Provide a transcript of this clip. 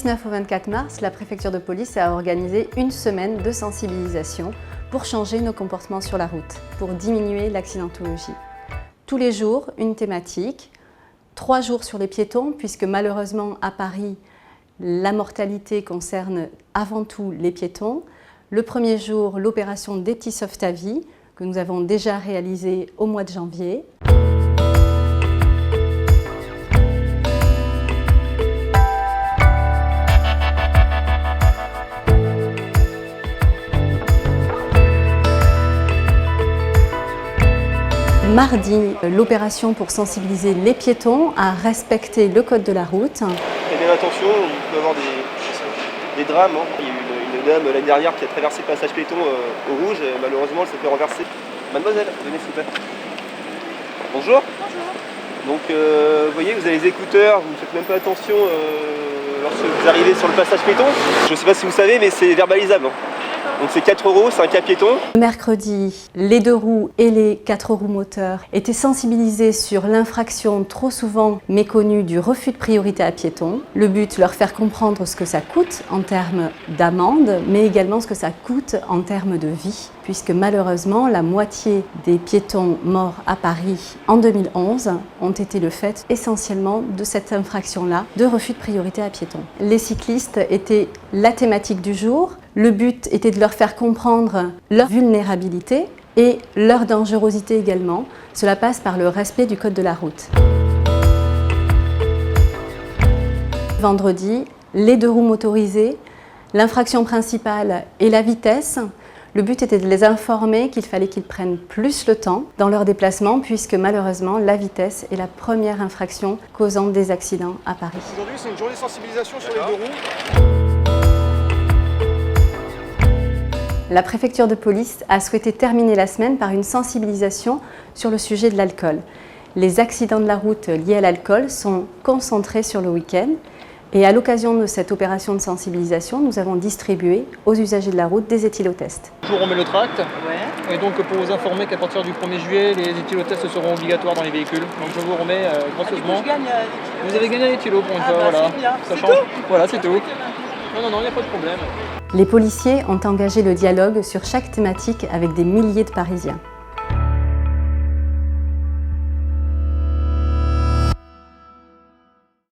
19 au 24 mars, la préfecture de police a organisé une semaine de sensibilisation pour changer nos comportements sur la route, pour diminuer l'accidentologie. Tous les jours, une thématique, 3 jours sur les piétons, puisque malheureusement à Paris, la mortalité concerne avant tout les piétons. Le premier jour, l'opération des petits sauve-ta-vie, que nous avons déjà réalisée au mois de janvier. Mardi, l'opération pour sensibiliser les piétons à respecter le code de la route. Faites bien attention, il peut y avoir des drames. Il y a eu une dame l'année dernière qui a traversé le passage piéton au rouge et malheureusement elle s'est fait renverser. Mademoiselle, venez s'il vous plaît. Bonjour. Bonjour. Donc vous voyez, vous avez les écouteurs, vous ne faites même pas attention lorsque vous arrivez sur le passage piéton. Je ne sais pas si vous savez, mais c'est verbalisable. Donc c'est 4 €, c'est un cas piéton. Mercredi, les 2 roues et les 4 roues moteurs étaient sensibilisés sur l'infraction trop souvent méconnue du refus de priorité à piétons. Le but, leur faire comprendre ce que ça coûte en termes d'amende, mais également ce que ça coûte en termes de vie, puisque malheureusement, la moitié des piétons morts à Paris en 2011 ont été le fait essentiellement de cette infraction-là, de refus de priorité à piétons. Les cyclistes étaient la thématique du jour. Le but était de leur faire comprendre leur vulnérabilité et leur dangerosité également. Cela passe par le respect du code de la route. Vendredi, les 2 roues motorisées, l'infraction principale est la vitesse. Le but était de les informer qu'il fallait qu'ils prennent plus le temps dans leur déplacement puisque malheureusement la vitesse est la première infraction causant des accidents à Paris. Aujourd'hui c'est une journée de sensibilisation sur les 2 roues. La préfecture de police a souhaité terminer la semaine par une sensibilisation sur le sujet de l'alcool. Les accidents de la route liés à l'alcool sont concentrés sur le week-end et à l'occasion de cette opération de sensibilisation, nous avons distribué aux usagers de la route des éthylotests. Bonjour, on met le tract. Ouais. Et donc pour vous informer qu'à partir du 1er juillet, les éthylotests seront obligatoires dans les véhicules. Donc je vous remets gracieusement. Vous avez gagné un éthylo pour une fois, voilà. Ça change. Voilà, c'est tout. Non, il n'y a pas de problème. Les policiers ont engagé le dialogue sur chaque thématique avec des milliers de Parisiens.